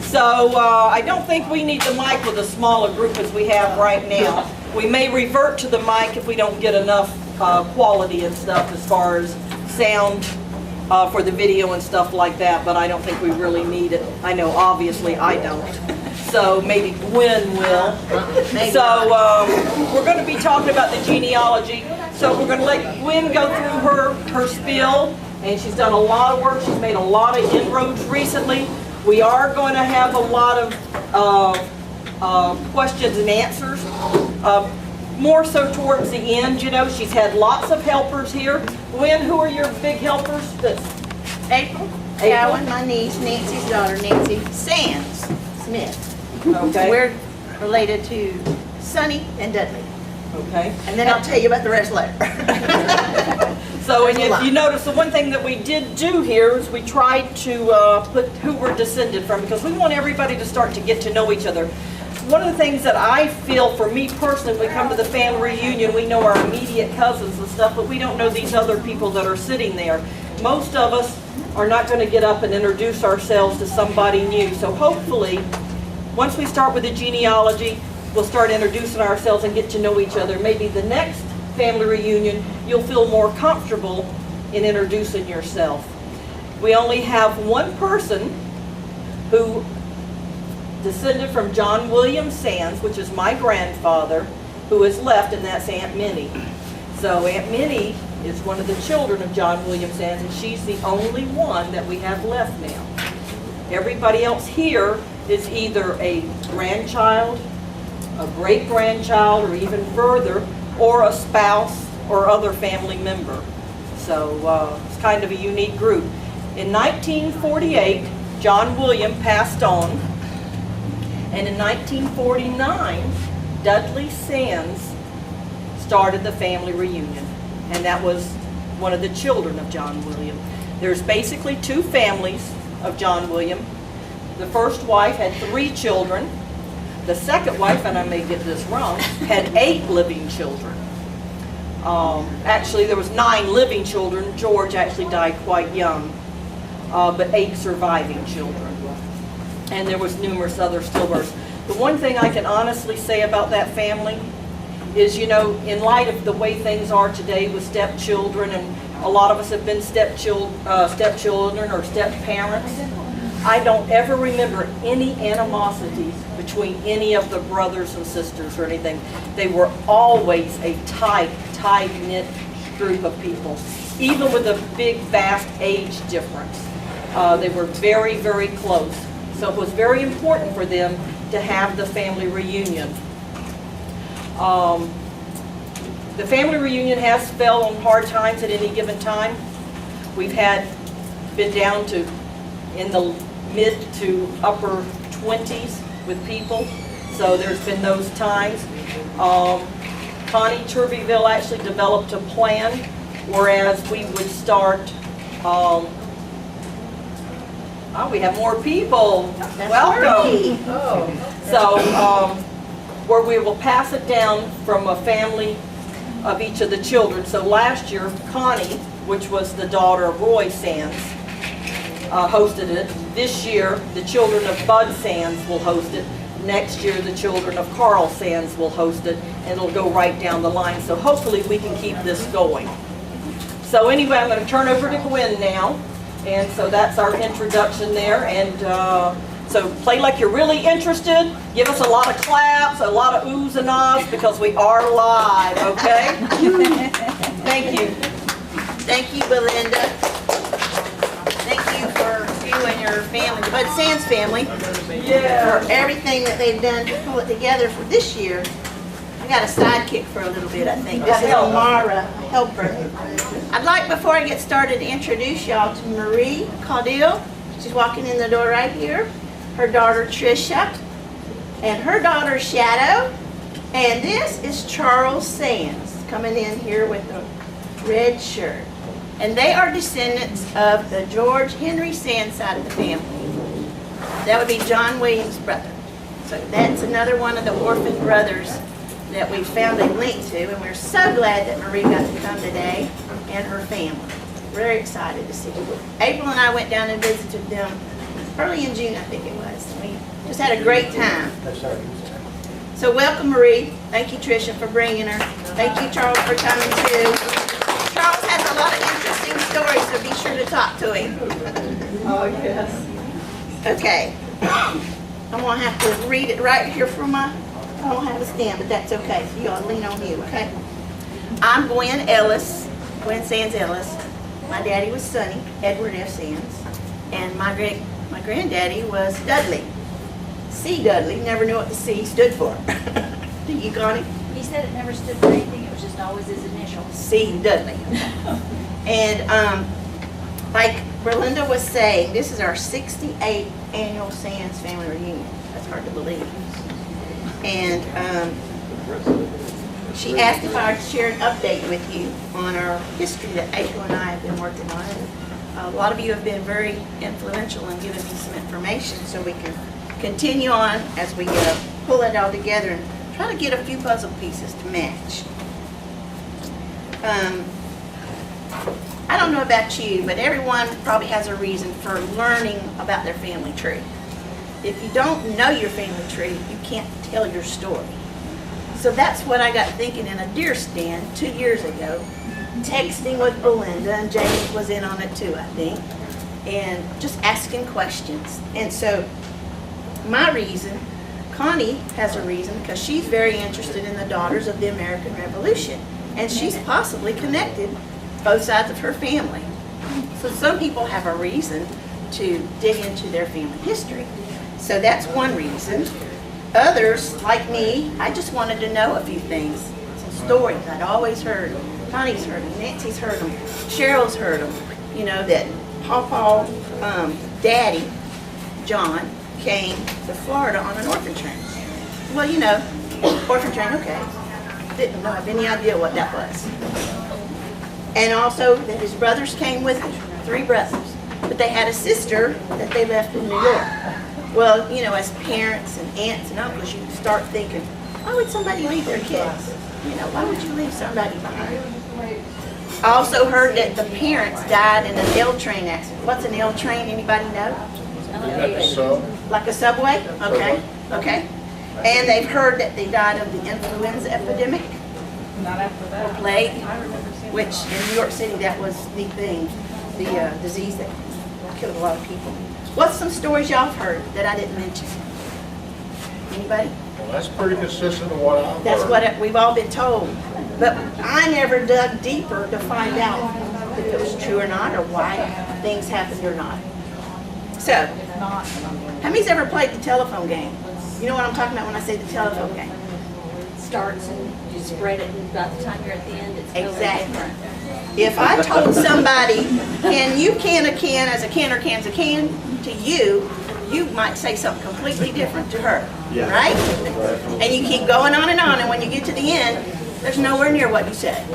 So I don't think we need the mic with a smaller group as we have right now. We may revert to the mic if we don't get enough quality and stuff as far as sound for the video and stuff like that, but I don't think we really need it. I know obviously I don't. So maybe Gwen will. So we're going to be talking about the genealogy. So we're going to let Gwen go through her spiel, and she's done a lot of work. She's made a lot of inroads recently. We are going to have a lot of questions and answers, more so towards the end. You know, she's had lots of helpers here. Gwen, who are your big helpers? April, Cowan, my niece, Nancy's daughter, Nancy Sands Smith. Okay. We're related to Sonny and Dudley. Okay. And then I'll tell you about the rest later. So, and if you notice, the one thing that we did do here is we tried to put who we're descended from, because we want everybody to start to get to know each other. One of the things that I feel, for me personally, when we come to the family reunion, we know our immediate cousins and stuff, but we don't know these other people that are sitting there. Most of us are not going to get up and introduce ourselves to somebody new. So hopefully, once we start with the genealogy, we'll start introducing ourselves and get to know each other. Maybe the next family reunion, you'll feel more comfortable in introducing yourself. We only have one person who descended from John William Sands, which is my grandfather, who is left, and that's Aunt Minnie. So Aunt Minnie is one of the children of John William Sands, and she's the only one that we have left now. Everybody else here is either a grandchild, a great-grandchild, or even further, or a spouse or other family member. So it's kind of a unique group. In 1948, John William passed on, and in 1949, Dudley Sands started the family reunion, and that was one of the children of John William. There's basically two families of John William. The first wife had 3 children. The second wife, and I may get this wrong, had 8 living children. Actually, there was 9 living children. George actually died quite young, but 8 surviving children. And there was numerous other stillbirths. The one thing I can honestly say about that family is, you know, in light of the way things are today with stepchildren, and a lot of us have been stepchildren or step-parents, I don't ever remember any animosities between any of the brothers and sisters or anything. They were always a tight-knit group of people, even with a big, vast age difference. They were very, very close. So it was very important for them to have the family reunion. The family reunion has fell on hard times at any given time. We've been down to in the mid to upper 20s with people, so there's been those times. Connie Turbyville actually developed a plan, whereas we would start, we have more people. Welcome. So, where we will pass it down from a family of each of the children. So last year, Connie, which was the daughter of Roy Sands, hosted it. This year, the children of Bud Sands will host it. Next year, the children of Carl Sands will host it, and it'll go right down the line. So hopefully we can keep this going. So anyway, I'm going to turn over to Gwen now. And so that's our introduction there. And so play like you're really interested. Give us a lot of claps, a lot of oohs and ahs, because we are live, okay? Thank you. Thank you, Belinda. Thank you for you and your family, the Bud Sands family, for everything that they've done to pull it together for this year. I got a sidekick for a little bit, I think. This is Omara, helper. I'd like, before I get started, to introduce y'all to Marie Caudill. She's walking in the door right here. Her daughter Tricia, and her daughter Shadow, and this is Charles Sands coming in here with a red shirt. And they are descendants of the George Henry Sands side of the family. That would be John Williams' brother. So that's another one of the orphan brothers that we found a link to, and we're so glad that Marie got to come today and her family. Very excited to see you. April and I went down and visited them early in June, I think it was. We just had a great time. So welcome, Marie. Thank you, Tricia, for bringing her. Thank you, Charles, for coming too. Charles has a lot of interesting stories, so be sure to talk to him. Oh, yes. Okay. I'm going to have to read it right here from my, I don't have a stand, but that's okay. So you ought to lean on you, okay? I'm Gwen Ellis, Gwen Sands Ellis. My daddy was Sonny, Edward F. Sands. And my granddaddy was Dudley. C. Dudley, never knew what the C stood for. Do you got it? He said it never stood for anything, it was just always his initials. C. Dudley. And like Berlinda was saying, this is our 68th annual Sands family reunion. That's hard to believe. And she asked if I would share an update with you on our history that April and I have been working on. A lot of you have been very influential in giving me some information so we can continue on as we pull it all together and try to get a few puzzle pieces to match. I don't know about you, but everyone probably has a reason for learning about their family tree. If you don't know your family tree, you can't tell your story. So that's what I got thinking in a deer stand 2 years ago, texting with Belinda, and Jamie was in on it too, I think, and just asking questions. And so my reason, Connie has a reason, because she's very interested in the Daughters of the American Revolution, and she's possibly connected both sides of her family. So some people have a reason to dig into their family history. So that's one reason. Others, like me, I just wanted to know a few things, some stories I'd always heard. Connie's heard them, Nancy's heard them, Cheryl's heard them. You know, that Pawpaw, Daddy, John, came to Florida on an orphan train. Well, you know, orphan train, okay. Didn't have any idea what that was. And also that his brothers came with him, 3 brothers. But they had a sister that they left in New York. Well, you know, as parents and aunts and uncles, you start thinking, why would somebody leave their kids? You know, why would you leave somebody behind? I also heard that the parents died in an L train accident. What's an L train? Anybody know? Like a subway? Okay, okay. And they've heard that they died of the influenza epidemic. Not after that. Or plague, which in New York City, that was the thing, the disease that killed a lot of people. What's some stories y'all have heard that I didn't mention? Anybody? Well, that's pretty consistent with what I've heard. That's what we've all been told. But I never dug deeper to find out if it was true or not, or why things happened or not. So, how many's ever played the telephone game? You know what I'm talking about when I say the telephone game? Starts and you spread it, and by the time you're at the end, it's totally Exactly. different. If I told somebody, can you can a can as a can or can's a can, to you, you might say something completely different to her, right? And you keep going on, and when you get to the end, there's nowhere near what you said.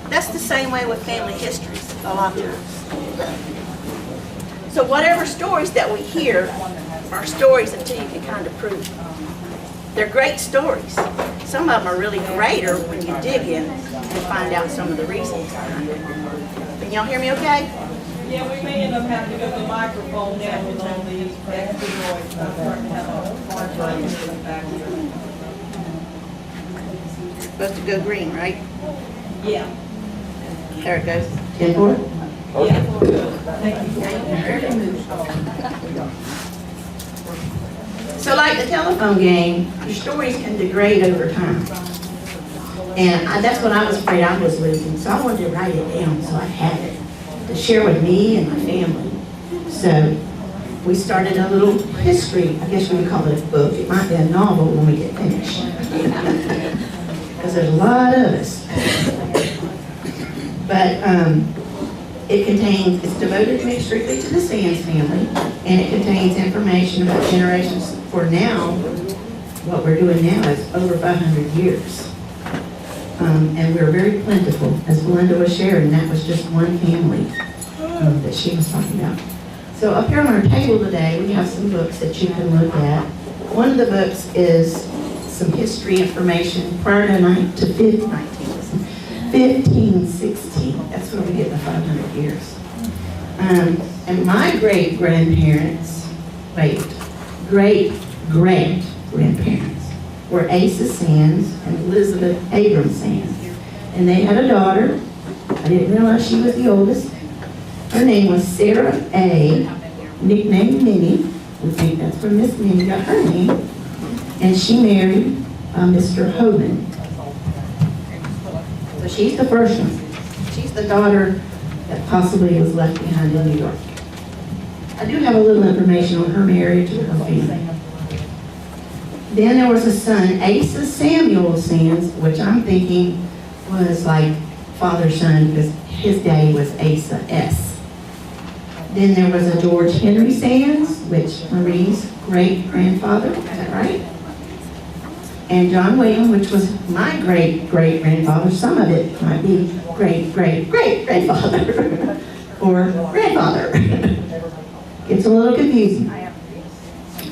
That's the same way with family histories a lot of times. So whatever stories that we hear are stories until you can kind of prove them. They're great stories. Some of them are really greater when you dig in and find out some of the reasons behind it. Can y'all hear me okay? Yeah, we may end up having to go to the microphone now with all these extra noise. I'm starting to have a hard time hearing them back here. Supposed to go green, right? Yeah. There it goes. 10-4? Yeah, good. Thank you. So like the telephone game, your stories can degrade over time. And that's what I was afraid I was losing. So I wanted to write it down so I had it to share with me and my family. So we started a little history, I guess we would call it a book. It might be a novel when we get finished. Because there's a lot of us. But it's devoted strictly to the Sands family, and it contains information about generations for now. What we're doing now is over 500 years. And we're very plentiful. As Belinda was sharing, that was just one family that she was talking about. So up here on our table today, we have some books that you can look at. One of the books is some history information prior to 1516. That's where we get the 500 years. And my great-grandparents great-great-grandparents were Asa Sands and Elizabeth Abram Sands. And they had a daughter. I didn't realize she was the oldest. Her name was Sarah A., nicknamed Minnie. We think that's where Miss Minnie got her name. And she married Mr. Hoban. So she's the first one. She's the daughter that possibly was left behind in New York. I do have a little information on her marriage and her family. Then there was a son, Asa Samuel Sands, which I'm thinking was like father-son because his daddy was Asa S. Then there was a George Henry Sands, which Marie's great-grandfather, is that right? And John William, which was my great-great-grandfather. Some of it might be great-great-great-grandfather or grandfather. It's a little confusing.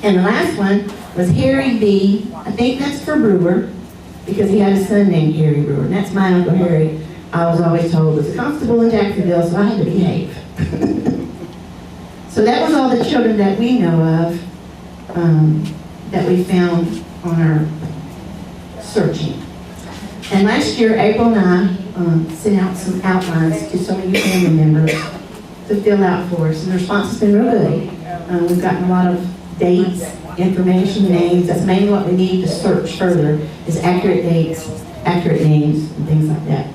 And the last one was Harry B. I think that's for Brewer, because he had a son named Harry Brewer. And that's my Uncle Harry. I was always told was a constable in Jacksonville, so I had to behave. So that was all the children that we know of that we found on our searching. And last year, April and I sent out some outlines to some of you family members to fill out for us, and the response has been real good. We've gotten a lot of dates, information, names. That's mainly what we need to search further, is accurate dates, accurate names, and things like that.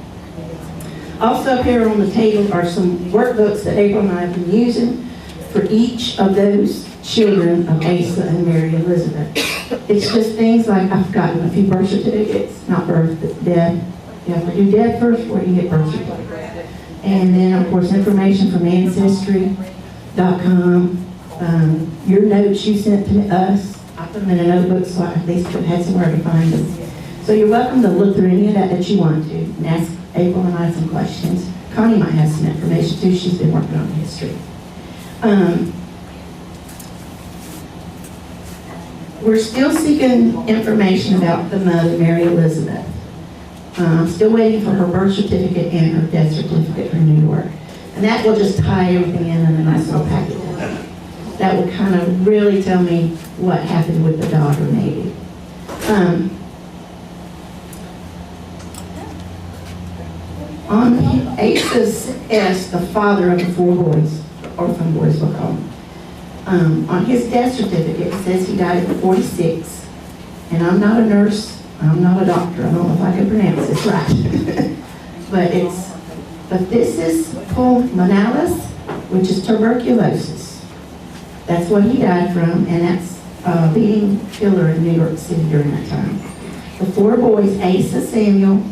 Also up here on the table are some workbooks that April and I have been using for each of those children of Asa and Mary Elizabeth. It's just things like, I've gotten a few birth certificates, not birth, but death. You have to do death first before you get birth certificate. And then, of course, information from Ancestry.com. Your notes you sent to us, I put them in a notebook so I at least had somewhere to find them. So you're welcome to look through any of that you want to and ask April and I some questions. Connie might have some information too. She's been working on history. We're still seeking information about the mother, Mary Elizabeth. I'm still waiting for her birth certificate and her death certificate from New York. And that will just tie everything in a nice little packet. That will kind of really tell me what happened with the daughter, maybe. On Asa's S, the father of the 4 boys, orphan boys we'll call them, on his death certificate it says he died at 46, and I'm not a nurse, I'm not a doctor, I don't know if I can pronounce this right, but this is pulmonalis, which is tuberculosis. That's what he died from, and that's a leading killer in New York City during that time. The 4 boys, Asa Samuel,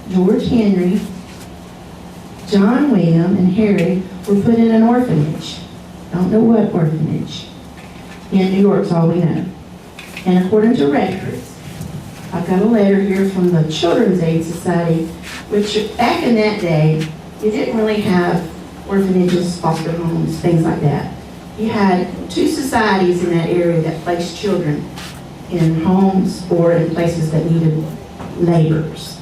George Henry, John William, and Harry, were put in an orphanage. Don't know what orphanage. In New York's all we know. And according to records, I've got a letter here from the Children's Aid Society, which back in that day, you didn't really have orphanages, foster homes, things like that. You had 2 societies in that area that placed children in homes or in places that needed laborers.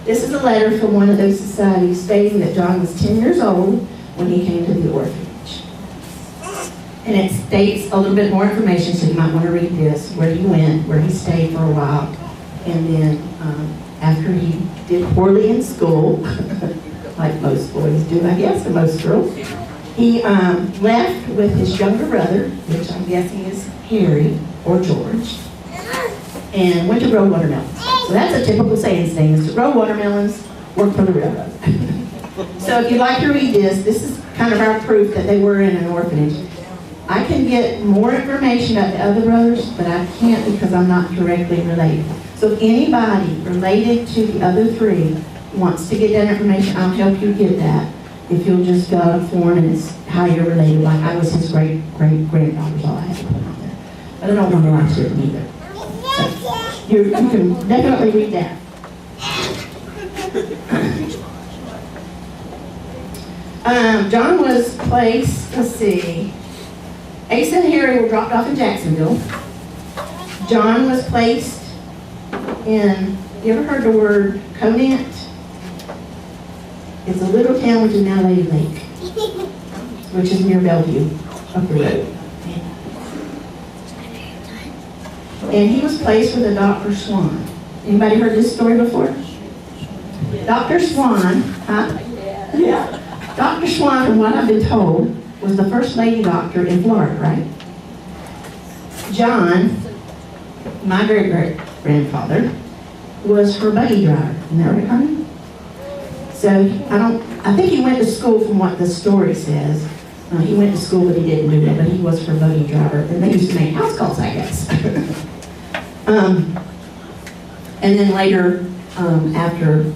This is a letter from one of those societies stating that John was 10 years old when he came to the orphanage. And it states a little bit more information, so you might want to read this, where he went, where he stayed for a while. And then after he did poorly in school, like most boys do, I guess, and most girls, he left with his younger brother, which I'm guessing is Harry or George, and went to grow watermelons. So that's a typical saying thing, is to grow watermelons, work for the railroad. So if you'd like to read this, this is kind of our proof that they were in an orphanage. I can get more information about the other brothers, but I can't because I'm not directly related. So if anybody related to the other 3 wants to get that information, I'll help you get that. If you'll just fill out a form and it's how you're related, like I was his great-great-granddaughter's all I had to put on there. But I don't want to lie to them either. So you can definitely read that. John was placed, let's see, Asa and Harry were dropped off in Jacksonville. John was placed in, you ever heard the word Conant? It's a little town which is now Lady Lake, which is near Bellevue, up the road. and he was placed with a Dr. Swan. Anybody heard this story before? Dr. Swan, huh? Yeah. Dr. Swan, from what I've been told, was the first lady doctor in Florida, right? John, my great-great-grandfather, was her buggy driver. Isn't that right, honey? So, I think he went to school from what the story says. He went to school, but he didn't do it, but he was her buggy driver. And they used to make house calls, I guess. And then later, after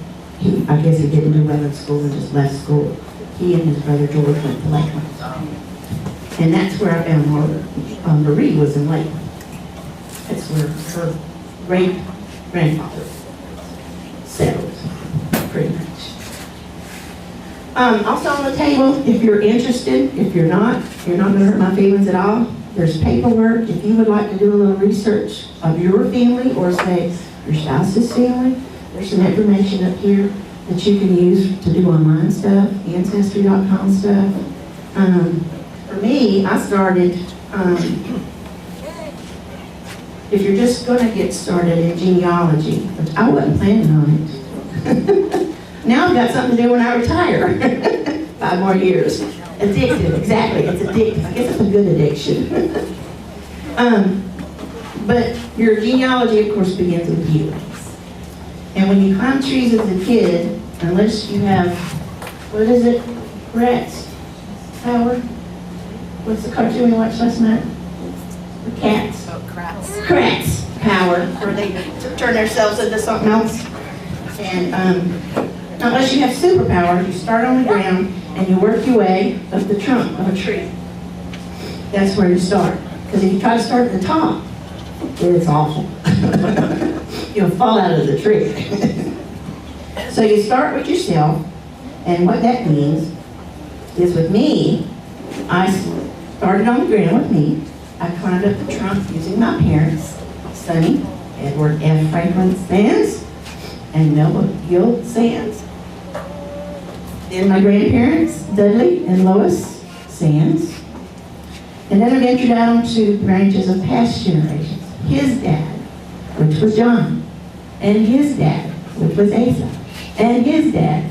I guess he didn't do well in school and just left school, he and his brother George went to Lakeland. And that's where I found Marie was in Lakeland. That's where her great-grandfather settled, pretty much. Also on the table, if you're interested, if you're not going to hurt my feelings at all, there's paperwork. If you would like to do a little research of your family or say your spouse's family, there's some information up here that you can use to do online stuff, Ancestry.com stuff. For me, I started, if you're just going to get started in genealogy, which I wasn't planning on it. Now I've got something to do when I retire. 5 more years. Addictive, exactly, it's addictive. I guess it's a good addiction. But your genealogy, of course, begins with you. And when you climb trees as a kid, unless you have, what is it, rats power? What's the cartoon we watched last night? The cats. Oh, crap. Crats power, where they turn themselves into something else. And unless you have superpower, you start on the ground and you work your way up the trunk of a tree. That's where you start. Because if you try to start at the top, it's awful. You'll fall out of the tree. So you start with yourself, and what that means is with me, I started on the ground with me. I climbed up the trunk using my parents, Sonny, Edward F. Franklin Sands, and Melba Gill Sands. Then my grandparents, Dudley and Lois Sands. And then I ventured out onto branches of past generations. His dad, which was John, and his dad, which was Asa, and his dad,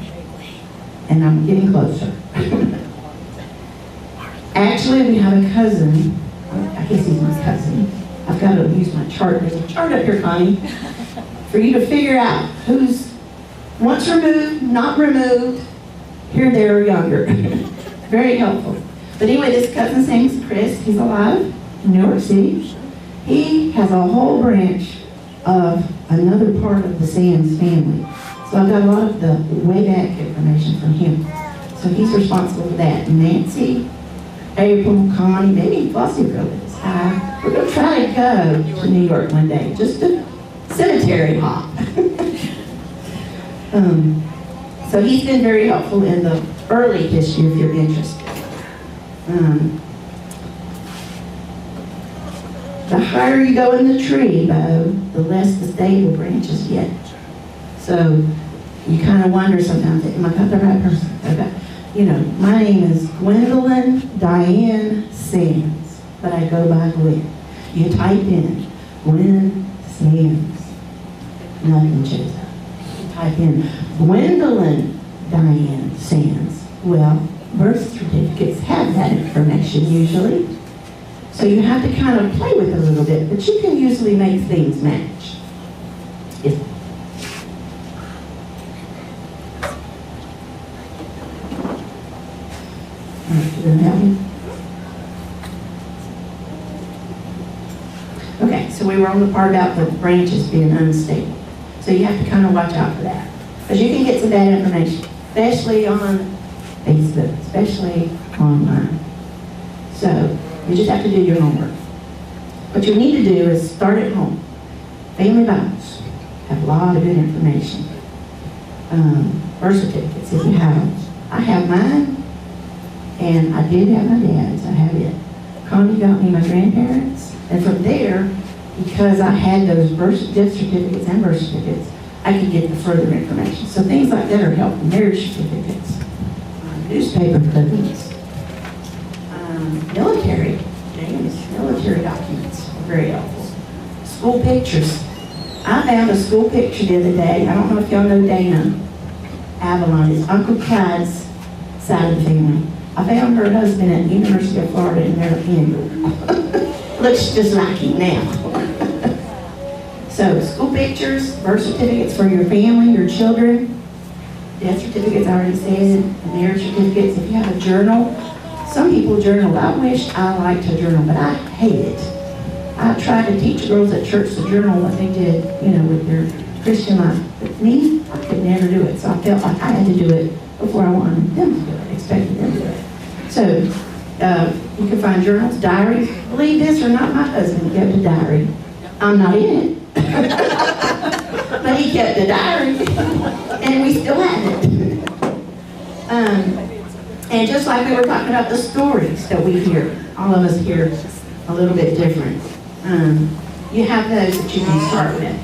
and I'm getting closer. Actually, we have a cousin, I guess he's my cousin. I've got to use my chart. There's a chart up here, Connie, for you to figure out who's once removed, not removed, here, there, or younger. Very helpful. But anyway, this cousin's name is Chris. He's alive in New York City. He has a whole branch of another part of the Sands family. So I've got a lot of the way back information from him. So he's responsible for that. Nancy, April, Connie, maybe Flossie girl is. We're going to try to go to New York one day. Just a cemetery hop. So he's been very helpful in the early history if you're interested. The higher you go in the tree, Bo, the less the stable branches get. So you kind of wonder sometimes, am I got the right person? Okay. You know, my name is Gwendolyn Diane Sands, but I go by Gwen. You type in Gwen Sands, nothing shows up. You type in Gwendolyn Diane Sands. Well, birth certificates have that information usually. So you have to kind of play with it a little bit, but you can usually make things match. Okay, so we were on the part about the branches being unstable. So you have to kind of watch out for that. Because you can get some bad information, especially on Facebook, especially online. So you just have to do your homework. What you need to do is start at home. Family Bibles have a lot of good information. Birth certificates, if you have them. I have mine, and I did have my dad's. I have it. Connie got me my grandparents, and from there, because I had those death certificates and birth certificates, I could get the further information. So things like that are helpful. Marriage certificates, newspaper clippings, military documents are very helpful. school pictures. I found a school picture the other day. I don't know if y'all know Dana Avalon. It's Uncle Clyde's side of the family. I found her husband at the University of Florida in their annual. Looks just like him now. So, school pictures, birth certificates for your family, your children, death certificates, I already said, marriage certificates. If you have a journal, some people journal. I wish I liked to journal, but I hate it. I tried to teach girls at church to journal what they did, with their Christian life. But me, I could never do it. So I felt like I had to do it before I wanted them to do it, expected them to do it. So you can find journals, diaries. Believe this or not, my husband kept a diary. I'm not in it. But he kept a diary. And we still have it. And just like we were talking about the stories that we hear, all of us hear a little bit different. You have those that you can start with.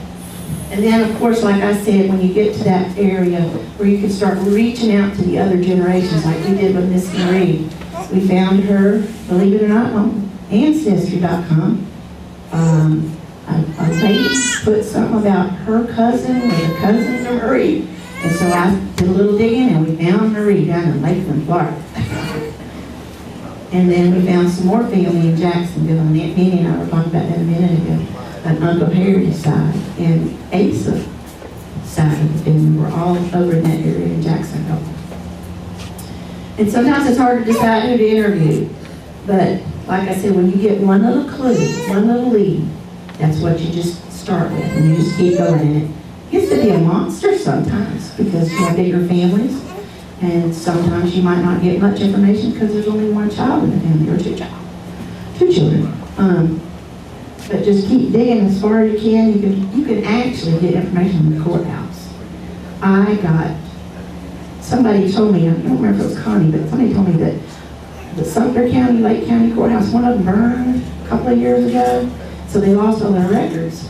And then, of course, like I said, when you get to that area where you can start reaching out to the other generations, like we did with Miss Marie, we found her, believe it or not, on Ancestry.com. A lady put something about her cousin and a cousin to Marie. And so I did a little digging and we found Marie down in Lakeland, Florida. And then we found some more family in Jacksonville, and Aunt Minnie and I were talking about that a minute ago, on Uncle Harry's side and Asa side of the family. We're all over in that area in Jacksonville. And sometimes it's hard to decide who to interview. But like I said, when you get one little clue, one little lead, that's what you just start with, and you just keep going in it. It gets to be a monster sometimes because you have bigger families. And sometimes you might not get much information because there's only one child in the family, or two children. But just keep digging as far as you can. You can actually get information in the courthouse. I got, somebody told me, I don't remember if it was Connie, but somebody told me that the Sumter County, Lake County courthouse, one of them burned a couple of years ago, so they lost all their records.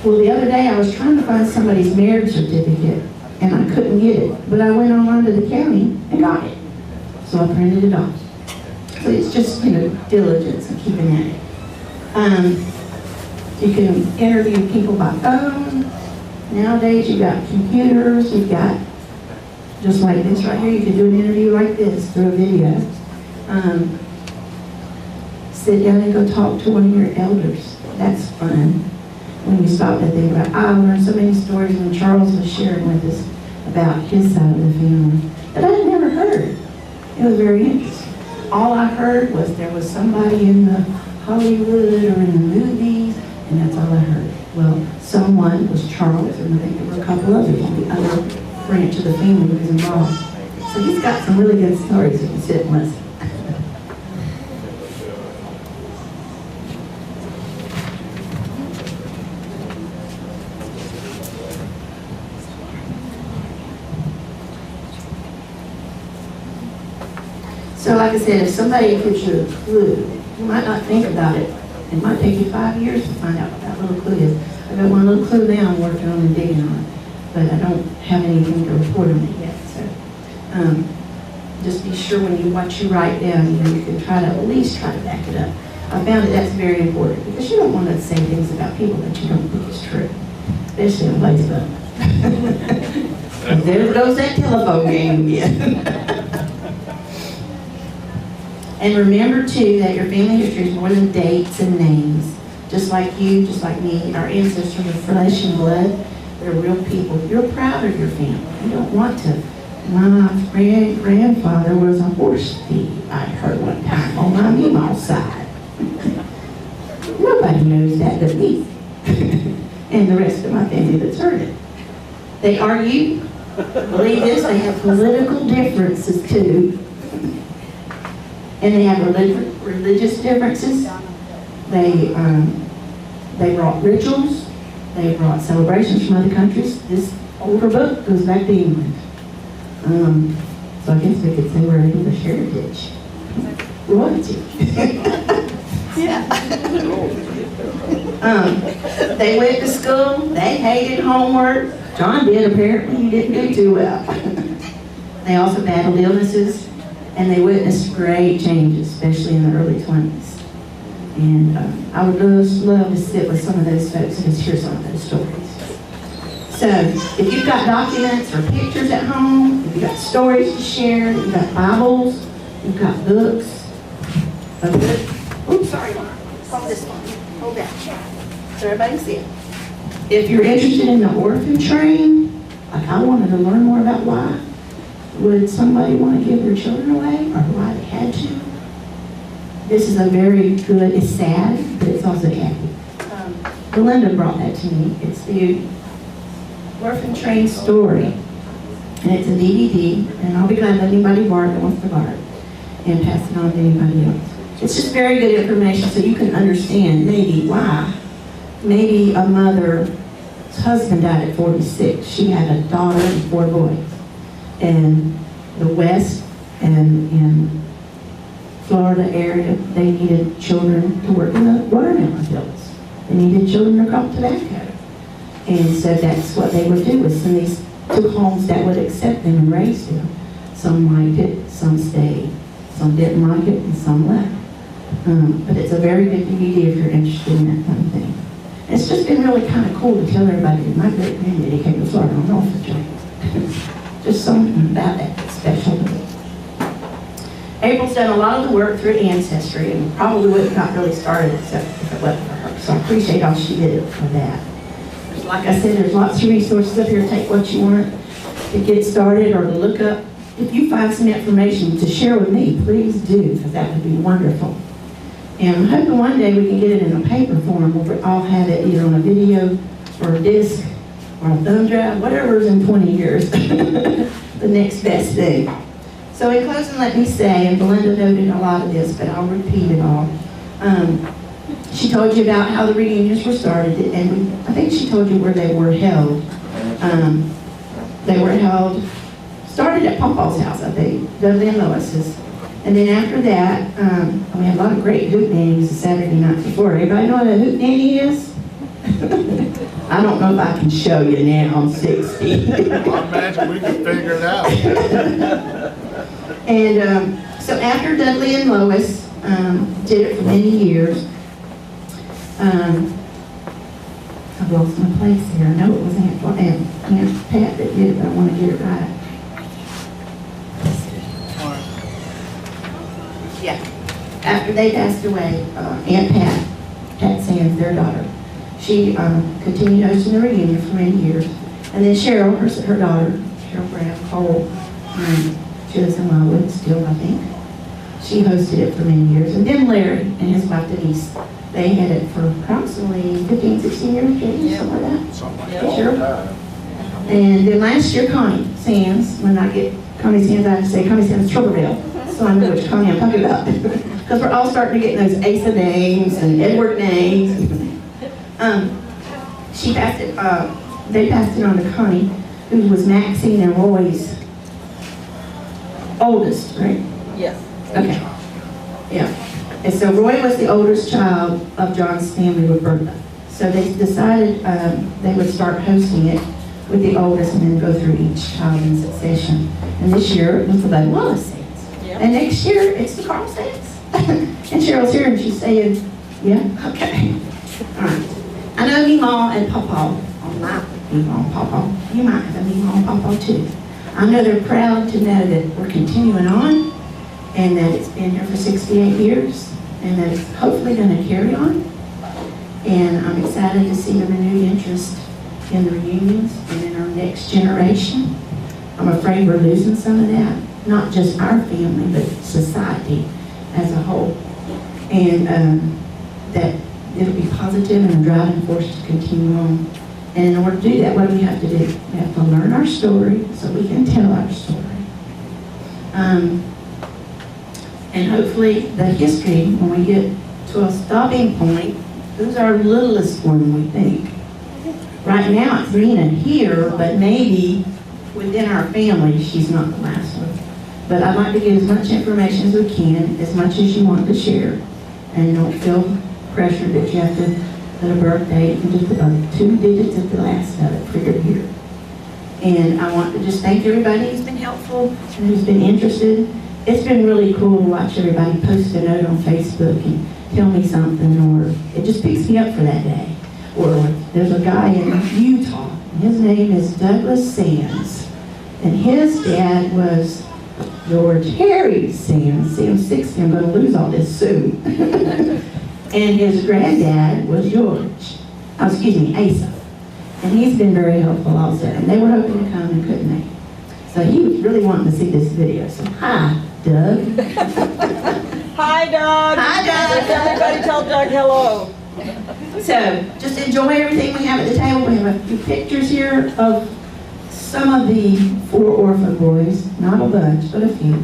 Well, the other day I was trying to find somebody's marriage certificate, and I couldn't get it. But I went online to the county and got it. So I printed it off. So it's just, diligence and keeping at it. You can interview people by phone. Nowadays you've got computers, you've got, just like this right here, you can do an interview like this through a video. Sit down and go talk to one of your elders. That's fun. When you stop to think about, I learned so many stories when Charles was sharing with us about his side of the family that I had never heard. It was very interesting. All I heard was there was somebody in the Hollywood or in the movies, and that's all I heard. Well, someone was Charles, and I think there were a couple others on the other branch of the family who was involved. So he's got some really good stories if you sit and listen. So like I said, if somebody gives you a clue, you might not think about it. It might take you 5 years to find out what that little clue is. I've got one little clue now I'm working on and digging on, but I don't have anything to report on it yet. So just be sure what you write down, you can try to at least try to back it up. I found that that's very important because you don't want to say things about people that you don't think is true, especially on Facebook. There goes that telephone game again. And remember, too, that your family history is more than dates and names. Just like you, just like me, our ancestors are flesh and blood. They're real people. You're proud of your family. You don't want to. My grandfather was a horse thief, I heard one time, on my Meemaw's side. Nobody knows that but me. And the rest of my family that's heard it. They argue. Believe this, they have political differences, too. And they have religious differences. They brought rituals. They brought celebrations from other countries. This older book goes back to England. So I guess we could say we're English heritage. Royalty. Yeah. They went to school. They hated homework. John did, apparently. He didn't do too well. They also battled illnesses. And they witnessed great changes, especially in the early 20s. And I would love to sit with some of those folks and just hear some of those stories. So if you've got documents or pictures at home, if you've got stories to share, you've got Bibles, you've got books, oops, sorry, hold this one, hold that, so everybody can see it. If you're interested in the orphan train, like I wanted to learn more about why would somebody want to give their children away or why they had to. This is a very good, it's sad, but it's also happy. Belinda brought that to me. It's the Orphan Train Story. And it's a DVD, and I'll be glad to let anybody borrow it that wants to borrow it and pass it on to anybody else. It's just very good information so you can understand maybe why. Maybe a mother's husband died at 46. She had a daughter and 4 boys. In the West and in Florida area, they needed children to work in the watermelon fields. They needed children to crop tobacco. And so that's what they would do, was send these to homes that would accept them and raise them. Some liked it, some stayed. Some didn't like it, and some left. But it's a very good DVD if you're interested in that kind of thing. And it's just been really kind of cool to tell everybody that my great granddaddy came to Florida on Orphan Train. Just something about that that's special to me. April's done a lot of the work through Ancestry and probably wouldn't have got really started except if it wasn't for her. So I appreciate all she did for that. Like I said, there's lots of resources up here. Take what you want to get started or to look up. If you find some information to share with me, please do, because that would be wonderful. And I'm hoping one day we can get it in a paper form where we all have it either on a video or a disc or a thumb drive, whatever's in 20 years, the next best thing. So in closing, let me say, and Belinda noted a lot of this, but I'll repeat it all. She told you about how the reunions were started, and I think she told you where they were held. They were held, started at Papa's house, I think, Dudley and Lois's. And then after that, we had a lot of great hoot nannies the Saturday night before. Everybody know what a hoot nanny is? I don't know if I can show you now, I'm 60. I imagine we could figure it out. And so after Dudley and Lois did it for many years, I've lost my place here. I know it was Aunt Pat that did it, but I want to get it right. Yeah. After they passed away, Aunt Pat Sands, their daughter, she continued hosting the reunion for many years. And then Cheryl, her daughter, Cheryl Brown Cole, she lives in Wildwood still, I think. She hosted it for many years. And then Larry and his wife Denise, they had it for approximately 15, 16 years, maybe, something like that. Something like Yeah, sure. And then last year, Connie Sands, when I get Connie Sands, I have to say Connie Sands Trooperville. So I know which Connie I'm talking about. Because we're all starting to get those Asa names and Edward names. She passed it, they passed it on to Connie, who was Maxine and Roy's oldest, right? Yes. Okay. Yeah. And so Roy was the oldest child of John's family with Bertha. So they decided they would start hosting it with the oldest and then go through each child in succession. And this year it was the Bud Wallace Sands. Yep. And next year it's the Carl Sands. And Cheryl's here and she's saying, yeah, okay. All right. I know Meemaw and Pawpaw, oh my Meemaw and Pawpaw, you might have a Meemaw and Pawpaw too. I know they're proud to know that we're continuing on and that it's been here for 68 years and that it's hopefully going to carry on. And I'm excited to see the renewed interest in the reunions and in our next generation. I'm afraid we're losing some of that, not just our family, but society as a whole. And that it'll be positive and a driving force to continue on. And in order to do that, what do we have to do? We have to learn our story so we can tell our story. And hopefully the history, when we get to a stopping point, who's our littlest one, we think? Right now it's Rena here, but maybe within our family, she's not the last one. But I'd like to get as much information as we can, as much as you want to share. And don't feel pressured that you have to put a birth date and just put 2 digits at the last of it for your year. And I want to just thank everybody who's been helpful and who's been interested. It's been really cool to watch everybody post a note on Facebook and tell me something, or it just picks me up for that day. Or there's a guy in Utah, and his name is Douglas Sands, and his dad was George Harry Sands. See, I'm 60, I'm going to lose all this soon. And his granddad was George, Asa. And he's been very helpful also. And they were hoping to come and couldn't make it. So he was really wanting to see this video. So hi, Doug. Hi, Doug. Hi, Doug. Everybody tell Doug hello. So just enjoy everything we have at the table. We have a few pictures here of some of the 4 orphan boys. Not a bunch, but a few.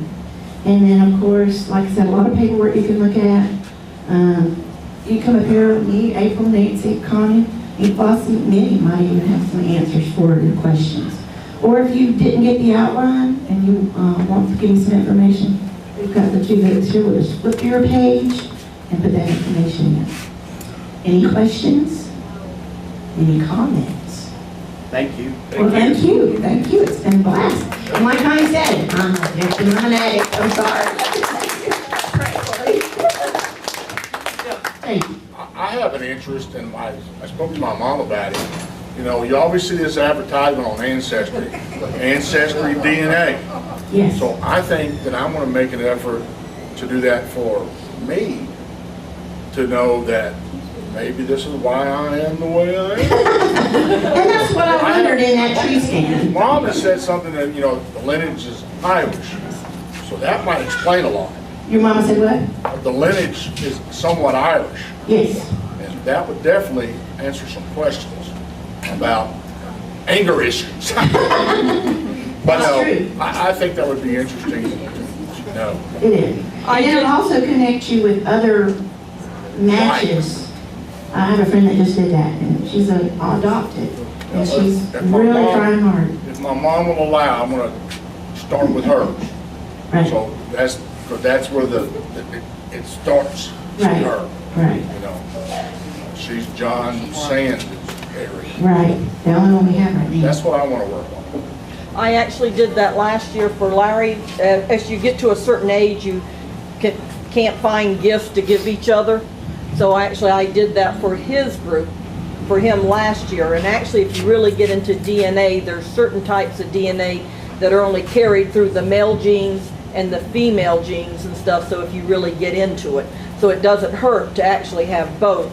And then, of course, like I said, a lot of paperwork you can look at. You come up here, me, April, Nancy, Connie, and Flossie, Minnie might even have some answers for your questions. Or if you didn't get the outline and you want to give me some information, we've got the 2 minutes here. We'll just flip your page and put that information in. Any questions? Any comments? Thank you. Well, thank you. Thank you. It's been a blast. And like Connie said, I'm an addict. I'm sorry. Thank you. I have an interest, and I spoke to my mom about it. You know, you always see this advertisement on Ancestry DNA. Yes. So I think that I'm going to make an effort to do that for me, to know that maybe this is why I am the way I am. And that's what I wondered in that tree stand. Mom has said something that, you know, the lineage is Irish, so that might explain a lot. Your mama said what? The lineage is somewhat Irish, Yes. and that would definitely answer some questions about anger issues. But That's no, true. I think that would be interesting to know. It is. And it'll also connect you with other matches. I have a friend that just did that, and she's adopted, and she's If my really mom- trying hard. If my mom will allow, I'm going to start with her. Right. So that's where it starts with Right. her. Right. You know, she's John Sands' area. Right. The only one we have right now. That's what I want to work on. I actually did that last year for Larry. As you get to a certain age, you can't find gifts to give each other. So actually I did that for his group, for him last year. And actually if you really get into DNA, there's certain types of DNA that are only carried through the male genes and the female genes and stuff, so if you really get into it. So it doesn't hurt to actually have both.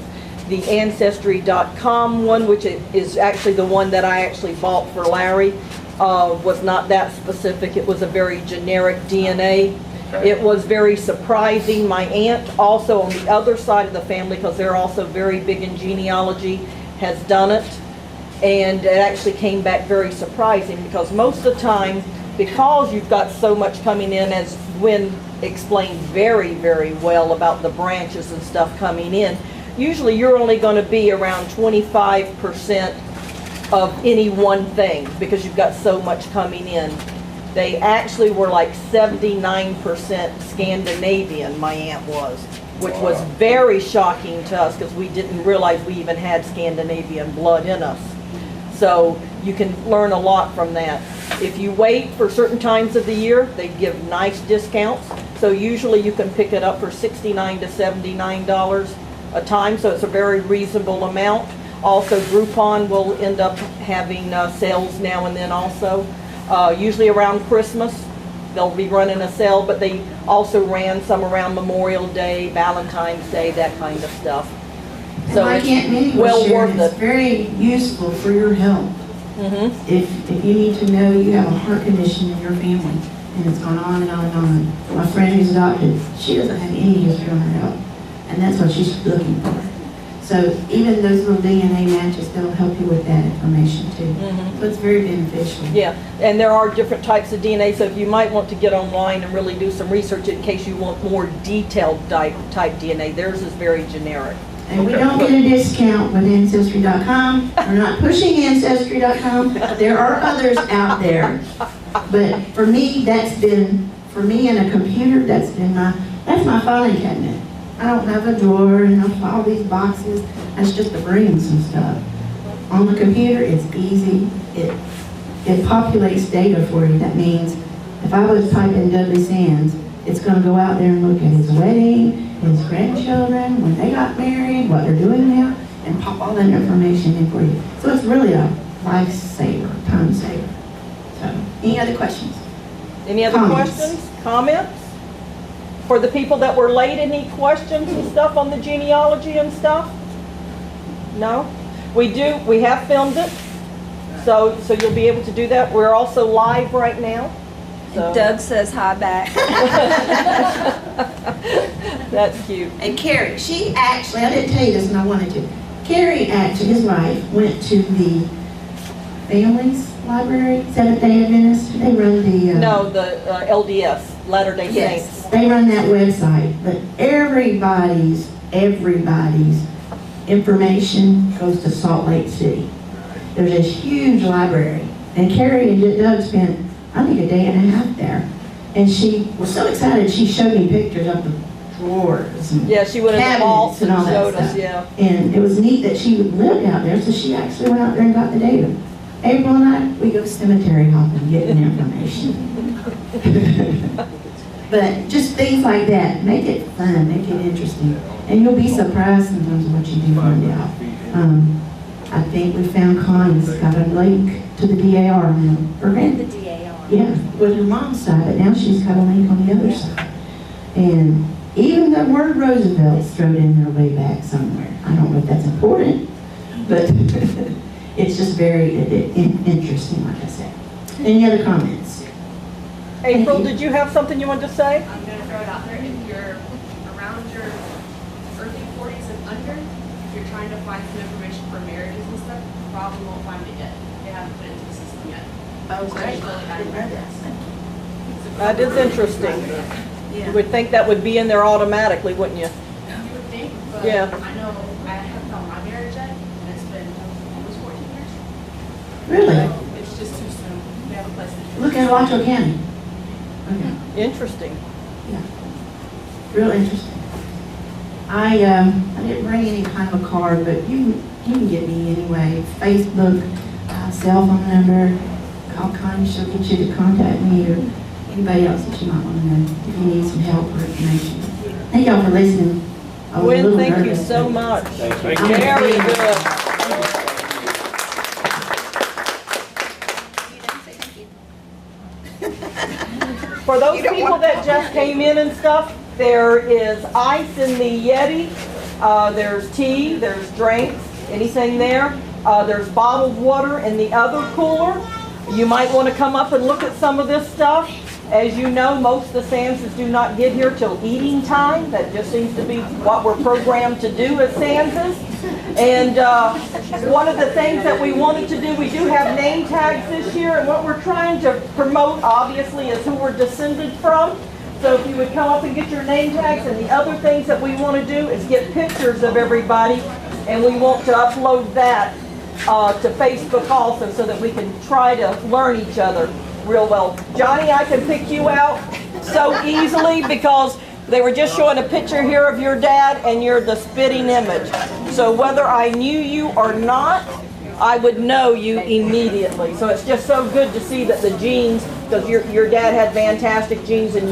The Ancestry.com one, which is actually the one that I actually bought for Larry, was not that specific. It was a very generic DNA. Okay. It was very surprising. My aunt, also on the other side of the family, because they're also very big in genealogy, has done it. And it actually came back very surprising, because most of the time, because you've got so much coming in, as Gwen explained very, very well about the branches and stuff coming in, usually you're only going to be around 25% of any one thing, because you've got so much coming in. They actually were like 79% Scandinavian, my aunt was, which was very shocking to us, because we didn't realize we even had Scandinavian blood in us. So you can learn a lot from that. If you wait for certain times of the year, they give nice discounts. So usually you can pick it up for $69 to $79 a time, so it's a very reasonable amount. Also, Groupon will end up having sales now and then also. Usually around Christmas, they'll be running a sale, but they also ran some around Memorial Day, Valentine's Day, that kind of stuff. And So like Aunt Minnie it's was well sharing, worth it's it. very useful for your health. If you need to know you have a heart condition in your family, and it's gone on and on and on. My friend who's adopted, she doesn't have any history on her health, and that's what she's looking for. So even those little DNA matches, they'll help you with that information too. So it's very beneficial. Yeah, and there are different types of DNA, so if you might want to get online and really do some research in case you want more detailed type DNA, theirs is very generic. And we don't get a discount with Ancestry.com. We're not pushing Ancestry.com. There are others out there. But for me, for me and a computer, that's my filing cabinet. I don't have a drawer and I file these boxes. That's just to bring some stuff. On the computer, it's easy. It populates data for you. That means if I was typing Dudley Sands, it's going to go out there and look at his wedding, his grandchildren, when they got married, what they're doing now, and pop all that information in for you. So it's really a lifesaver, time saver. So, any other questions? Any other Comments. questions, comments? For the people that were late, any questions and stuff on the genealogy and stuff? No? We have filmed it, so you'll be able to do that. We're also live right now. So. Doug says hi back. That's cute. And Carrie, She actually, I didn't tell you this and I wanted to. Carrie actually, his wife, went to the Families Library, Seventh-day Adventist. They run the... No, the LDS, Latter-day Yes, Saints. they run that website, but everybody's information goes to Salt Lake City. There's this huge library, and Carrie and Doug spent, I think, a day and a half there. And she was so excited, she showed me pictures of the drawers and Yeah, she went in the vault cabinets and and all that showed us, stuff. yeah. And it was neat that she lived out there, so she actually went out there and got the data. April and I, we go cemetery hopping, getting information. But just things like that, make it fun, make it interesting. And you'll be surprised sometimes what you do find out. I think we found Connie's got a link to the DAR now. For The granted. DAR. Yeah, with her mom's side, but now she's got a link on the other side. And even the word Roosevelt's thrown in there way back somewhere. I don't know if that's important, but it's just very interesting, like I said. Any other comments? April, did you have something you wanted to say? I'm gonna throw it out there, if you're around your early 40s and under, if you're trying to find some information for marriages and stuff, you probably won't find it yet. They haven't put it into the system yet. oh, So great. it's really bad. That is interesting. You would think that would be in there automatically, wouldn't you? You would think, but Yeah. I know I haven't found my marriage yet, and it's been almost 14 years. Really? It's just too soon. They have a place to. Look at Washoe County. Okay. Interesting. Real interesting. I didn't bring any kind of a card, but you can get me anyway. Facebook, cell phone number, call Connie, she'll get you to contact me or anybody else that you might want to know if you need some help or information. Thank y'all for listening. I was a Gwen, little thank you nervous, so but- much. Thank you. Very good. For those people that just came in and stuff, there is ice in the Yeti, there's tea, there's drinks, anything there. There's bottled water in the other cooler. You might want to come up and look at some of this stuff. As you know, most of the Sanses do not get here till eating time. That just seems to be what we're programmed to do as Sanses. And one of the things that we wanted to do, we do have name tags this year, and what we're trying to promote, obviously, is who we're descended from. So if you would come up and get your name tags, and the other things that we want to do is get pictures of everybody, and we want to upload that to Facebook also, so that we can try to learn each other real well. Johnny, I can pick you out so easily because they were just showing a picture here of your dad, and you're the spitting image. So whether I knew you or not, I would know you immediately. So it's just so good to see that the genes, because your dad had fantastic genes, and